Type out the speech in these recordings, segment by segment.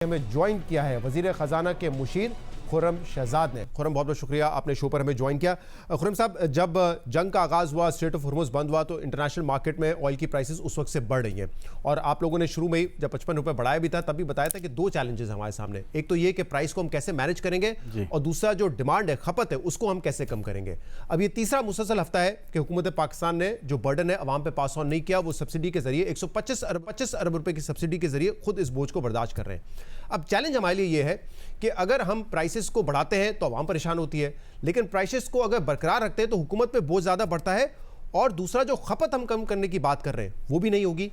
हमें ज्वाइन किया है वजीर खजाना के मुशीर खुर्रम शहजाद ने। खुर्रम, बहुत बहुत शुक्रिया आपने शो पर हमें ज्वाइन किया। खुर्रम साहब, जब जंग का आगाज़ हुआ, स्ट्रेट ऑफ हॉर्मुज़ बंद हुआ, तो इंटरनेशनल मार्केट में ऑयल की प्राइसेस उस वक्त से बढ़ रही हैं और आप लोगों ने शुरू में ही जब 55 रुपये बढ़ाया भी था तब भी बताया था कि दो चैलेंजेस हमारे सामने, एक तो ये कि प्राइस को हम कैसे मैनेज करेंगे और दूसरा जो डिमांड है, खपत है, उसको हम कैसे कम करेंगे। अब ये तीसरा मुसलसल हफ्ता है कि हुकूमत पाकिस्तान ने जो बर्डन है अवाम पे पास ऑन नहीं किया, वो सब्सिडी के जरिए 125 अरब रुपए की सब्सिडी के जरिए खुद इस बोझ को बर्दाश्त कर रहे हैं। अब चैलेंज हमारे लिए ये है कि अगर हम प्राइसेस को बढ़ाते हैं तो आवाम परेशान होती है, लेकिन प्राइसेस को अगर बरकरार रखते हैं तो हुकूमत पे बोझ ज़्यादा बढ़ता है, और दूसरा जो खपत हम कम करने की बात कर रहे हैं वो भी नहीं होगी।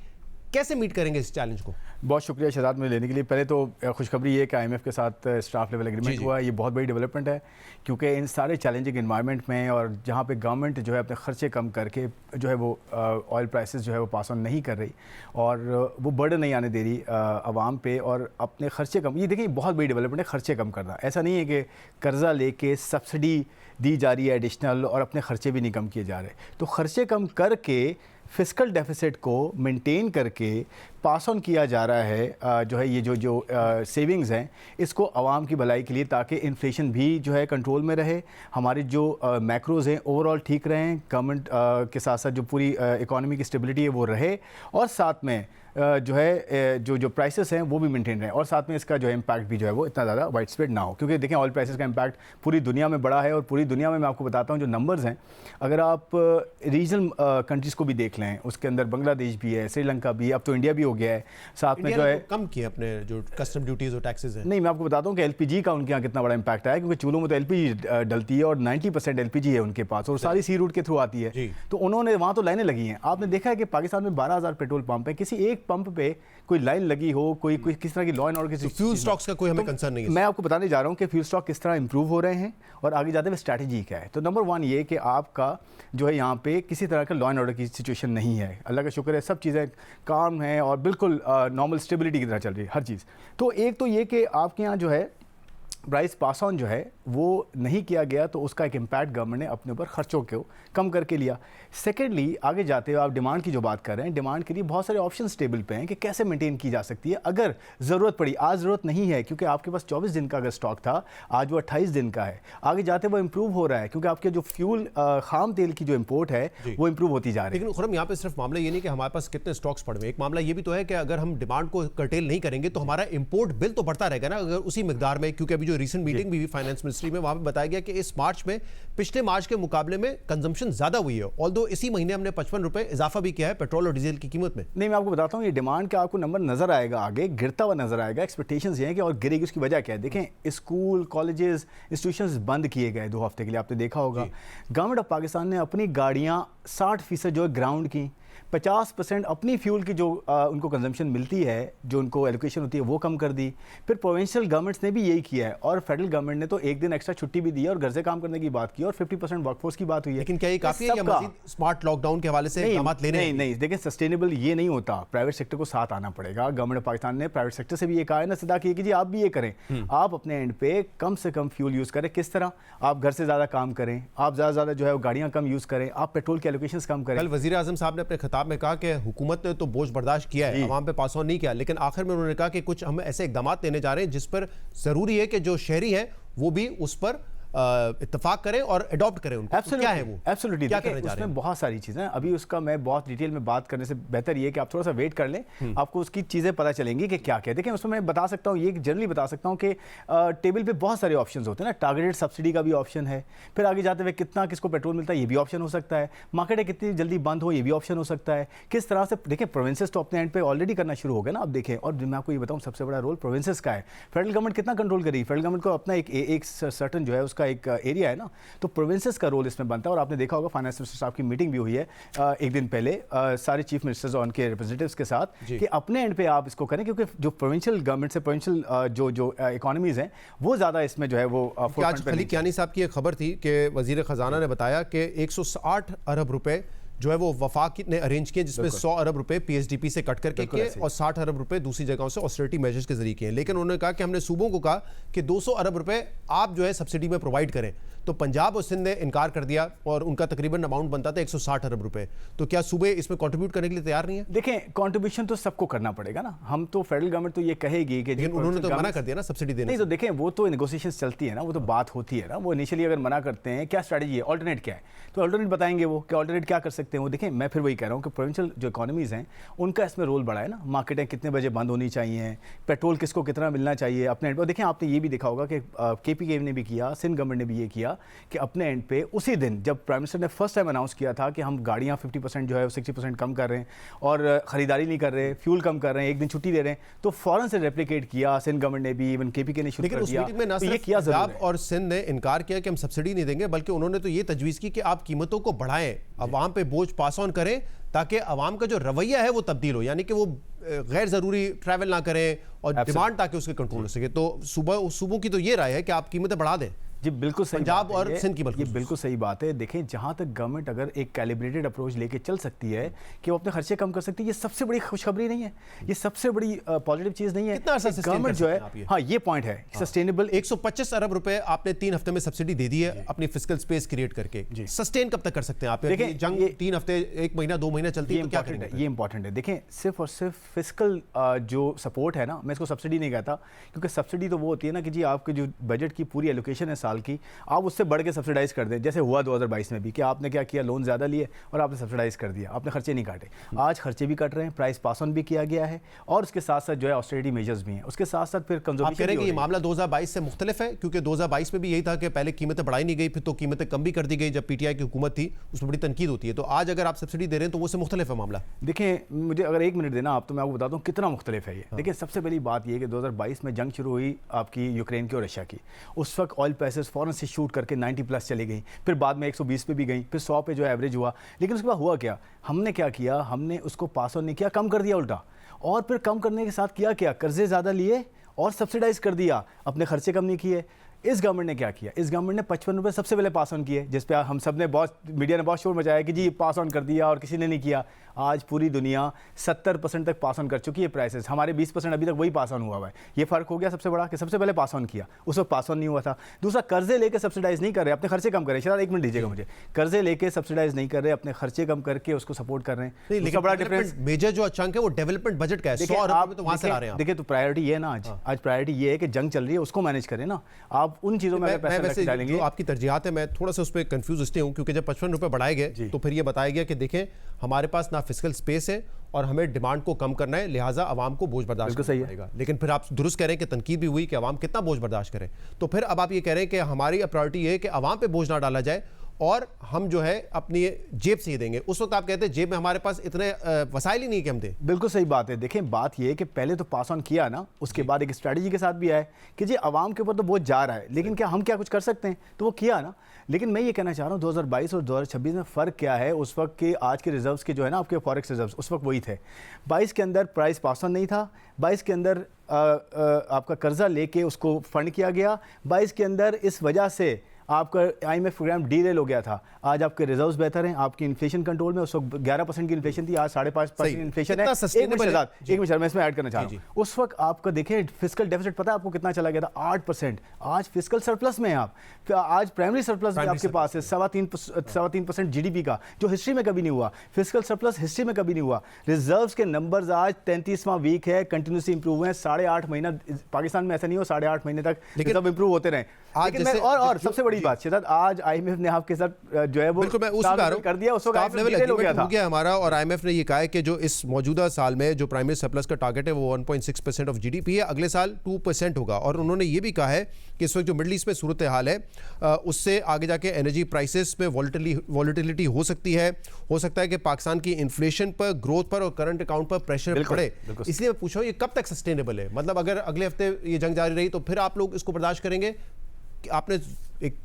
कैसे मीट करेंगे इस चैलेंज को? बहुत शुक्रिया शहजाद में लेने के लिए। पहले तो खुशखबरी ये कि IMF के साथ स्टाफ लेवल एग्रीमेंट हुआ, ये बहुत बड़ी डेवलपमेंट है, क्योंकि इन सारे चैलेंजिंग इन्वायरमेंट में और जहाँ पे गवर्नमेंट जो है अपने खर्चे कम करके जो है वो ऑयल प्राइसेस जो है वो पास ऑन नहीं कर रही और वो बर्डन नहीं आने दे रही आवाम पे, और अपने खर्चे कम, ये देखिए बहुत बड़ी डेवलपमेंट है खर्चे कम करना। ऐसा नहीं है कि कर्जा लेके सब्सिडी दी जा रही है एडिशनल और अपने खर्चे भी नहीं कम किए जा रहे। तो खर्चे कम करके फिस्कल डेफिसिट को मेंटेन करके पास ऑन किया जा रहा है जो है ये जो सेविंग्स हैं इसको आवाम की भलाई के लिए, ताकि इन्फ्लेशन भी जो है कंट्रोल में रहे, हमारी जो मैक्रोज़ हैं ओवरऑल ठीक रहें, गवर्नमेंट के साथ साथ जो पूरी इकॉनमी की स्टेबिलिटी है वो रहे, और साथ में जो है जो प्राइसेस हैं वो भी मेंटेन रहें, और साथ में इसका जो है इम्पैक्ट भी जो है वो इतना ज़्यादा वाइड स्प्रेड ना हो। क्योंकि देखें ऑयल प्राइसेस का इम्पैक्ट पूरी दुनिया में बड़ा है, और पूरी दुनिया में मैं आपको बताता हूँ जो नंबर्स हैं, अगर आप रीजनल कंट्रीज़ को भी देख लें, उसके अंदर बांग्लादेश भी है, श्रीलंका भी, अब तो इंडिया भी हो गया है, साथ में जो है कम किए अपने जो कस्टम ड्यूटीज और टैक्सेस हैं। नहीं, मैं आपको बताता हूँ कि LPG का उनके यहाँ कितना बड़ा इम्पैक्ट आया, क्योंकि चूल्हों में तो LPG डलती है और 90% LPG है उनके पास, और सारी सी रूट के थ्रू आती है। तो उन्होंने वहाँ तो लाइनें लगी हैं। आपने देखा है कि पाकिस्तान में 12,000 पेट्रोल पंप है, किसी एक पंप पे कोई लाइन लगी हो, कोई किस तरह की लॉ एंड ऑर्डर की फ्यूल स्टॉक्स का कोई हमें कंसर्न नहीं है। मैं आपको बताने जा रहा हूँ कि फ्यूल स्टॉक किस तरह इंप्रूव हो रहे हैं और आगे जाते हुए स्ट्रैटेजी क्या है। तो नंबर 1 ये कि आपका जो है यहाँ पे किसी तरह का लॉ एंड ऑर्डर की सिचुएशन नहीं है, अल्लाह का शुक्र है, सब चीज़ें काम हैं और बिल्कुल नॉर्मल स्टेबिलिटी की तरह चल रही है हर चीज़। तो एक तो ये कि आपके यहाँ जो है प्राइस पास ऑन जो है वो नहीं किया गया, तो उसका एक इम्पैक्ट गवर्नमेंट ने अपने ऊपर खर्चों को कम करके लिया। सेकेंडली, आगे जाते हुए आप डिमांड की जो बात कर रहे हैं, डिमांड के लिए बहुत सारे ऑप्शन टेबल पे हैं कि कैसे मेंटेन की जा सकती है अगर ज़रूरत पड़ी। आज ज़रूरत नहीं है क्योंकि आपके पास 24 दिन का अगर स्टॉक था, आज वो 28 दिन का है। आगे जाते वो इंप्रूव हो रहा है क्योंकि आपके जो फ्यूल खाम तेल की जो इम्पोर्ट है वो इंप्रूव होती जा रही है। लेकिन खुर्रम, यहाँ पे सिर्फ मामला ये नहीं कि हमारे पास कितने स्टॉक्स पड़े हुए, एक मामला ये भी तो है कि अगर हम डिमांड को कर्टेल नहीं करेंगे तो हमारा इंपोर्ट बिल तो बढ़ता रहेगा ना, अगर उसी मिकदार में। क्योंकि अभी जो रिसेंट मीटिंग भी हुई फाइनेंस मिनिस्ट्री में, वहां पे बताया गया कि इस मार्च में पिछले मार्च के मुकाबले में कंजम्पशन ज्यादा हुई है, ऑल्दो इसी महीने हमने 55 रुपए इजाफा भी किया है पेट्रोल और डीजल की कीमत में। नहीं, मैं आपको बताता हूँ ये डिमांड का आपको नंबर नजर आएगा, आगे गिरता हुआ नजर आएगा। एक्सपेक्टेशंस ये हैं कि और गिरेगी, उसकी वजह क्या है? देखें, स्कूल कॉलेजेस इंस्टीट्यूशंस बंद किए गए 2 हफ्ते के लिए, आपने देखा होगा। गवर्नमेंट ऑफ पाकिस्तान ने अपनी गाड़ियाँ 60% जो है ग्राउंड की, 50% अपनी फ्यूल की जो उनको कंजम्पशन मिलती है, जो उनको एलोकेशन होती है, वो कम कर दी। फिर प्रोविंशियल गवर्नमेंट्स ने भी यही किया है, और फेडरल गवर्नमेंट ने तो एक दिन एक्स्ट्रा छुट्टी भी दी है और घर से काम करने की बात की, और 50% वर्कफोर्स की बात हुई है। लेकिन क्या ये काफी है या मजीद स्मार्ट लॉकडाउन के हवाले से इक़दामात लेने? नहीं, देखिए सस्टेनेबल ये नहीं होता, प्राइवेट सेक्टर को साथ आना पड़ेगा। गवर्नमेंट ऑफ पाकिस्तान ने प्राइवेट सेक्टर से भी ये कहा है ना, सदा की जी आप भी ये करें, आप अपने एंड पे कम से कम फ्यूल यूज़ करें। किस तरह? आप घर से ज़्यादा काम करें, आप ज़्यादा जो है गाड़ियाँ कम यूज़ करें, आप पेट्रोल की एलोकेशंस कम करें। कल वज़ीर आज़म साहब ने अपने खिताब में कहा कि हुकूमत ने तो बोझ बर्दाश्त किया है, आवाम पे पास ऑन नहीं किया, लेकिन आखिर में उन्होंने कहा कि कुछ हम ऐसे इकदाम लेने जा रहे हैं जिस पर जरूरी है कि जो शहरी हैं वो भी उस पर इत्तेफाक करें और अडॉप्ट करें उनको। तो क्या है वो? एब्सोल्युटली, क्या करने जा रहे हैं? बहुत सारी चीज़ें, अभी उसका मैं बहुत डिटेल में बात करने से बेहतर ये कि आप थोड़ा सा वेट कर लें, आपको उसकी चीज़ें पता चलेंगी कि क्या क्या। देखें, उसमें मैं बता सकता हूँ, ये जनरली बता सकता हूँ कि टेबल पे बहुत सारे ऑप्शंस होते हैं ना। टारगेटेड सब्सिडी का भी ऑप्शन है, फिर आगे जाते हुए कितना किसको पेट्रोल मिलता है ये भी ऑप्शन हो सकता है, मार्केट कितनी जल्दी बंद हो ये भी ऑप्शन हो सकता है, किस तरह से। देखें, प्रोविंसेस तो अपने एंड पे ऑलरेडी करना शुरू हो गया ना, अब देखें। और मैं आपको ये बताऊँ, सबसे बड़ा रोल प्रोविंसेस का है। फेडरल गवर्नमेंट कितना कंट्रोल करेगी? फेडरल गवर्नमेंट को अपना एक सर्टन जो है उसका एक एरिया है ना, तो प्रोविंसेस का रोल इसमें बनता है। और आपने देखा होगा फाइनेंस मिनिस्टर साहब की मीटिंग भी हुई है एक दिन पहले सारे चीफ मिनिस्टर्स और उनके रिप्रेजेंटेटिव्स के साथ, कि अपने एंड पे आप इसको करें, क्योंकि जो प्रोविंशियल गवर्नमेंट से प्रोविंशियल जो इकोनॉमीज हैं वो ज़्यादा इसमें जो है वो। आज खलील कियानी साहब की एक खबर थी कि वजीर खजाना ने बताया कि 160 अरब रुपए जो है वो वफाक ने अरेंज किए, जिसमें 100 अरब रुपए पीएसडीपी से कट करके किए और 60 अरब रुपए दूसरी जगहों से ऑस्टेरिटी मेजर्स के जरिए किए। लेकिन उन्होंने कहा कि हमने सूबों को कहा कि 200 अरब रुपए आप जो है सब्सिडी में प्रोवाइड करें, तो पंजाब और सिंध ने इनकार कर दिया और उनका तकरीबन अमाउंट बनता था 160 अरब रुपए। तो क्या सूबे इसमें कंट्रीब्यूट करने के लिए तैयार नहीं है? देखें, कंट्रीब्यूशन तो सबको करना पड़ेगा ना। हम तो फेडरल गवर्नमेंट तो ये कहेगी कि लेकिन उन्होंने तो मना कर दिया ना सब्सिडी देने नहीं, तो देखें वो तो नेगोशिएशंस चलती है ना, वो तो बात होती है ना। वो इनिशियली अगर मना करते हैं, क्या स्ट्रैटेजी है, ऑल्टरनेट क्या है, तो ऑल्टरनेट बताएंगे वो कि ऑल्टरनेट क्या कर सकते हैं वो। देखें, मैं फिर वही कह रहा हूँ कि प्रोविंशियल जो इकोनॉमीज़ हैं उनका इसमें रोल बड़ा है ना। मार्केटें कितने बजे बंद होनी चाहिए, पेट्रोल किसको कितना मिलना चाहिए अपने एंड पर। देखें, आपने ये भी देखा होगा कि केपीके ने भी किया, सिंध गवर्नमेंट ने भी ये किया कि अपने एंड पे उसी दिन जब प्राइम मिनिस्टर ने फर्स्ट टाइम अनाउंस किया था कि हम गाड़ियाँ 50% जो है 60% कम कर रहे हैं और ख़रीदारी नहीं कर रहे, फ्यूल कम कर रहे हैं, एक दिन छुट्टी दे रहे हैं, तो फ़ौरन से रेप्लिकेट किया सिंध गवर्नमेंट ने भी, इवन केपीके ने शुरू कर दिया। मीटिंग में ना सिर्फ पंजाब और सिंध ने इनकार किया कि हम सब्सिडी नहीं देंगे, बल्कि उन्होंने तो ये तजवीज़ की कि आप कीमतों को बढ़ाएं, अवाम पे बोझ पास ऑन करें, ताकि अवाम का जो रवैया है वो तब्दील हो, यानी कि वो गैर ज़रूरी ट्रैवल ना करें और डिमांड ताकि उसके कंट्रोल हो सके। तो सूबों की तो ये राय है कि आप कीमतें बढ़ा दें। जी बिल्कुल सही, पंजाब और सिंध की ये बिल्कुल सही बात है। देखें, जहां तक गवर्नमेंट अगर एक कैलिब्रेटेड अप्रोच लेके चल सकती है कि वो अपने खर्चे कम कर सकती है, ये सबसे बड़ी खुशखबरी नहीं है, ये सबसे बड़ी पॉजिटिव चीज़ नहीं है। गवर्नमेंट जो है, हाँ ये पॉइंट है सस्टेनेबल। 125 अरब रुपए आपने 3 हफ्ते में सब्सिडी दे दी है अपनी फिस्कल स्पेस क्रिएट करके, सस्टेन कब तक कर सकते हैं आप? देखिए, जंग 3 हफ्ते, 1 महीना 2 महीना चलती है तो क्या करेंगे? ये इंपॉर्टेंट है। देखें, सिर्फ और सिर्फ फिस्कल जो सपोर्ट है ना, मैं इसको सब्सिडी नहीं कहता, क्योंकि सब्सिडी तो वो होती है ना कि जी आपके जो बजट की पूरी एलोकेशन है साल की, आप उससे बढ़ के सब्सिडाइज कर दें, जैसे हुआ 2022 में भी कि आपने क्या किया, लोन ज़्यादा लिए और आपने सब्सिडाइज कर दिया, आपने खर्चे नहीं काटे। आज खर्चे भी कट रहे हैं, प्राइस पास ऑन भी किया गया है और उसके साथ साथ जो है ऑस्टेरिटी मेजर्स भी हैं, उसके साथ साथ फिर कंजम्पशन। आप कह रहे हैं कि ये मामला 2022 से मुख्तलिफ है, क्योंकि 2022 में भी यही था कि पहले कीमतें बढ़ाई नहीं गई, फिर तो कीमतें कम भी कर दी गई जब पीटीआई की हुकूमत थी, उसमें बड़ी तनकीद होती है। तो आज अगर आप सब्सिडी दे रहे हैं तो वो से मुख्तलिफ है मामला। देखिए, मुझे अगर 1 मिनट देना आप, तो मैं आपको बताता हूँ कितना मुख्तलिफ है ये। देखिए, सबसे पहली बात ये कि 2022 में जंग शुरू हुई आपकी यूक्रेन की और रशिया की, उस वक्त ऑयल प्राइसेस फौरन से शूट करके 90+ चली गई, फिर बाद में 120 पे भी गई, फिर 100 पे जो एवरेज हुआ। लेकिन उसके बाद हुआ क्या, हमने क्या किया, हमने उसको पास ऑन नहीं किया, कम कर दिया उल्टा। और फिर कम करने के साथ किया क्या, कर्जे ज़्यादा लिए और सब्सिडाइज कर दिया, अपने खर्चे कम नहीं किए। इस गवर्नमेंट ने क्या किया, इस गवर्नमेंट ने 55 रुपये सबसे पहले पास ऑन किए, जिस पे हम सब ने बहुत, मीडिया ने बहुत शोर मचाया कि जी पास ऑन कर दिया और किसी ने नहीं किया। आज पूरी दुनिया 70% तक पास ऑन कर चुकी है प्राइसेस, हमारे 20% अभी तक वही पास ऑन हुआ है। ये फ़र्क हो गया सबसे बड़ा कि सबसे पहले पास ऑन किया, उस वक्त पास ऑन नहीं हुआ था। दूसरा, कर्जे लेके सब्सिडाइज नहीं कर रहे, अपने खर्चे कम कर रहे हैं। शायद 1 मिनट दीजिएगा मुझे, कर्जे लेके सब्सिडाइज नहीं कर रहे, अपने खर्चे कम करके उसको सपोर्ट कर रहे हैं। लेकिन बड़ा डिफरेंस, मेजर जो चंक है वो डेवलपमेंट बजट का है, 100 अरब तो वहां से आ रहे हैं। देखिए, तो प्रायोरिटी ये है ना, आज प्रायोरिटी ये है कि जंग चल रही है, उसको मैनेज करें ना। आप उन चीज़ों में पैसे डालेंगे, जो आपकी तरजीहात है, मैं थोड़ा सा उस पर कंफ्यूज इसलिए हूँ क्योंकि जब 55 रुपये बढ़ाए गए तो फिर ये बताया गया कि देखें हमारे पास ना फिस्कल स्पेस है और हमें डिमांड को कम करना है, लिहाजा आवाम को बोझ बर्दाश्त करना पड़ेगा। लेकिन फिर आप दुरुस्त कह रहे हैं कि तनकीद भी हुई कि आवाम कितना बोझ बर्दाश्त करें, तो फिर अब आप ये कह रहे हैं कि हमारी प्रायोरिटी ये है कि आवाम पे बोझ ना डाला जाए और हम जो है अपनी जेब से ही देंगे। उस वक्त आप कहते हैं जेब में हमारे पास इतने वसाइल ही नहीं कि हम दें। बिल्कुल सही बात है। देखें, बात ये है कि पहले तो पास ऑन किया ना, उसके बाद एक स्ट्रैटेजी के साथ भी आया कि जी आवाम के ऊपर तो बहुत जा रहा है, लेकिन क्या हम क्या कुछ कर सकते हैं, तो वो किया ना। लेकिन मैं ये कहना चाह रहा हूँ 2022 और 2026 में फ़र्क क्या है, उस वक्त के आज के रिजर्व्स के जो है ना, आपके फॉरेक्स रिजर्व्स उस वक्त वही थे। 22 के अंदर प्राइस पास ऑन नहीं था, 22 के अंदर आपका कर्जा लेके उसको फंड किया गया, 22 के अंदर इस वजह से आपका IMF प्रोग्राम डीरेल हो गया था। आज आपके रिजर्व्स बेहतर हैं, आपकी इन्फ्लेशन कंट्रोल में, उस वक्त 11% की इन्फ्लेशन थी, आज 5.5% इन्फ्लेशन है। एक मिनट मैं इसमें ऐड करना चाह रहा हूँ। उस वक्त आपका देखें फिस्कल डेफिसिट पता है आपको कितना चला गया था, 8%। आज फिस्कल सरप्लस में है आप, आज प्राइमरी सरप्लस भी आपके पास है 3.25% GDP का, जो हिस्ट्री में कभी नहीं हुआ। फिस्कल सरप्लस हिस्ट्री में कभी नहीं हुआ। रिजर्व्स के नंबर्स आज 33वां वीक है, कंटिन्यूसली इंप्रूव हुए हैं। 8.5 महीना पाकिस्तान में ऐसा नहीं हो, 8.5 महीने तक रिजर्व इंप्रूव होते रहे। और सबसे बड़ी बात शायद आज IMF ने आपके साथ जो है वो कर दिया, उस वक्त हो गया हमारा, और IMF ने ये कहा है कि जो इस मौजूदा साल में जो प्राइमरी सरप्लस का टारगेट है वो 1.6% ऑफ GDP है, अगले साल 2% होगा। और उन्होंने ये भी कहा है कि इस वक्त जो मिडल ईस्ट में सूरत हाल है उससे आगे जाके एनर्जी प्राइसेस में वॉलेटिलिटी हो सकती है, हो सकता है कि पाकिस्तान की इन्फ्लेशन पर, ग्रोथ पर और करंट अकाउंट पर प्रेशर पड़े। इसलिए मैं पूछा हूँ ये कब तक सस्टेनेबल है, मतलब अगर अगले हफ्ते ये जंग जारी रही तो फिर आप लोग इसको बर्दाश्त करेंगे? आपने एक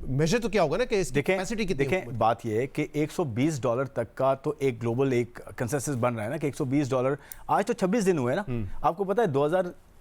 मेजर तो क्या होगा ना कि इसकी कैपेसिटी कितनी? देखें, बात यह है कि $120 तक का तो एक ग्लोबल एक कंसेंसस बन रहा है ना कि $120। आज तो 26 दिन हुए ना। आपको पता है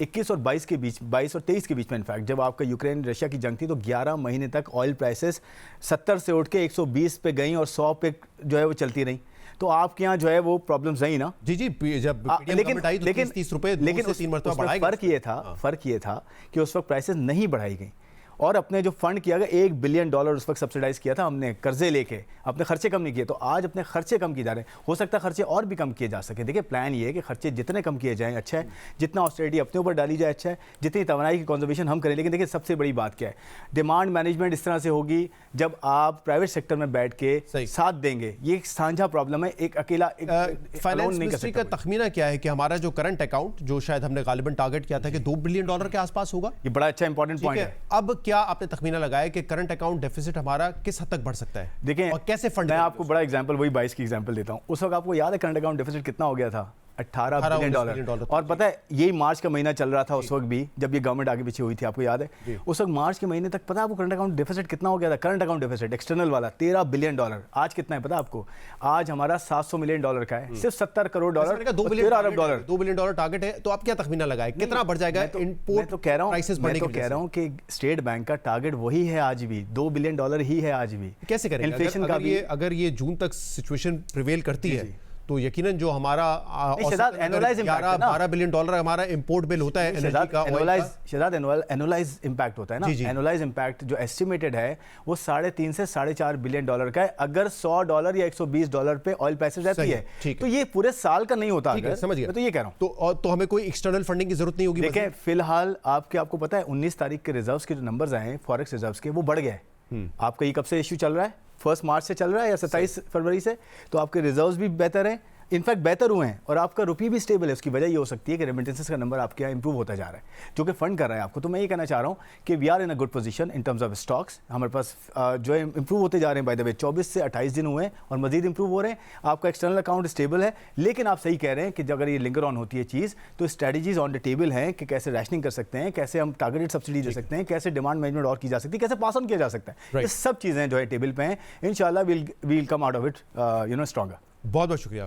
21 और 22 के बीच, 22 और 23 के बीच में इनफैक्ट जब आपका यूक्रेन रशिया की जंग थी तो 11 महीने तक ऑयल प्राइसेस 70 से उठ के 120 पे गई और 100 पे जो है वो चलती रही। तो आपके यहाँ जो है वो प्रॉब्लम्स नहीं ना। जी, जब लेकिन आई तो 30 रुपए लेकिन से 3 मरतबा बढ़ाई गई। फर्क ये था कि उस वक्त प्राइसेस नहीं बढ़ाई गई और अपने जो फंड किया गया $1 बिलियन उस वक्त सब्सिडाइज किया था हमने, कर्जे लेके अपने खर्चे कम नहीं किए। तो आज अपने खर्चे कम किए जा रहे हैं, हो सकता है खर्चे और भी कम किए जा सके। देखिए प्लान ये है कि खर्चे जितने कम किए जाएं अच्छा है, जितना ऑस्टेरिटी अपने ऊपर डाली जाए अच्छा है, जितनी तवानाई की कंजर्वेशन हम करें। लेकिन देखिए सबसे बड़ी बात क्या है, डिमांड मैनेजमेंट इस तरह से होगी जब आप प्राइवेट सेक्टर में बैठ के साथ देंगे। ये एक साझा प्रॉब्लम है, एक अकेला फाइनेंस मिनिस्ट्री का तखमीना क्या है कि हमारा जो करंट अकाउंट जो शायद हमने गालिबन टारगेट किया था कि $2 बिलियन के आसपास होगा, ये बड़ा अच्छा इंपॉर्टेंट पॉइंट है। अब क्या आपने तखमीना लगाया कि करंट अकाउंट डेफिसिट हमारा किस हद तक बढ़ सकता है? देखें और कैसे फंड, मैं आपको बड़ा एग्जांपल वही 22 की एग्जांपल देता हूं। उस वक्त आपको याद है करंट अकाउंट डेफिसिट कितना हो गया था? $18 बिलियन। और पता है यही मार्च का महीना चल रहा था उस वक्त भी, जब ये गवर्नमेंट आगे पीछे हुई थी, आपको याद है? उस वक्त मार्च के महीने तक पता है आपको करंट अकाउंट डेफिसिट कितना हो गया था? करंट अकाउंट डेफिसिट एक्सटर्नल वाला $13 बिलियन। आज कितना है पता है आपको? आज हमारा $700 मिलियन का है, सिर्फ $70 करोड़, $13 अरब। $2 बिलियन टारगेट है। तो आप क्या तखमीना लगाए, कितना बढ़ जाएगा इंपोर्ट? तो कह रहा हूं कि स्टेट बैंक का टारगेट वही है आज भी, $2 बिलियन ही है आज भी। कैसे करेंगे इन्फ्लेशन का भी? अगर ये जून तक सिचुएशन प्रिवेल करती है तो यकीनन जो हमारा $12 बिलियन हमारा इंपोर्ट बिल होता है एनर्जी का, एनुअलाइज इंपैक्ट होता है ना। एनुअलाइज इंपैक्ट जो एस्टिमेटेड है वो $3.5 से $4.5 बिलियन का है, अगर $100 या $120 पे ऑयल प्राइसेस रहती है। तो ये पूरे साल का नहीं होता। समझ गया। मैं तो ये कह रहा हूँ तो हमें कोई एक्सटर्नल फंडिंग की जरूरत नहीं होगी। देखें फिलहाल आपको पता है 19 तारीख के रिजर्व्स के जो नंबर्स आए हैं फॉरेक्स रिजर्व्स के, वो बढ़ गए। आपका ये कब से इश्यू चल रहा है? 1 मार्च से चल रहा है या 27 फरवरी से? तो आपके रिजर्व्स भी बेहतर हैं, इनफैक्ट बेहतर हुए हैं, और आपका रुपये भी स्टेबल है। उसकी वजह ये हो सकती है कि रेमिटेंसेस का नंबर आपके यहाँ इंप्रूव होता जा रहा है, जो कि फंड कर रहा है आपको। तो मैं ये कहना चाह रहा हूँ कि we are in a good position in terms of stocks. हमारे पास जो है इंप्रूव होते जा रहे हैं। बाय द वे 24 से 28 दिन हुए हैं और मजीद इंप्रूव हो रहे हैं। आपका एक्सटर्नल अकाउंट स्टेबल है, लेकिन आप सही कह रहे हैं कि अगर ये लिंगर ऑन होती है चीज़ तो स्ट्रेटजीज ऑन द टेबल हैं कि कैसे रैशनिंग कर सकते हैं, कैसे हम टारगेटेड सब्सिडी दे सकते हैं, कैसे डिमांड मैनेजमेंट और की जा सकती है, कैसे पास ऑन किया जा सकता है। ये सब चीज़ें जो है टेबल पे हैं। इंशाल्लाह we'll come out of it stronger. बहुत बहुत शुक्रिया।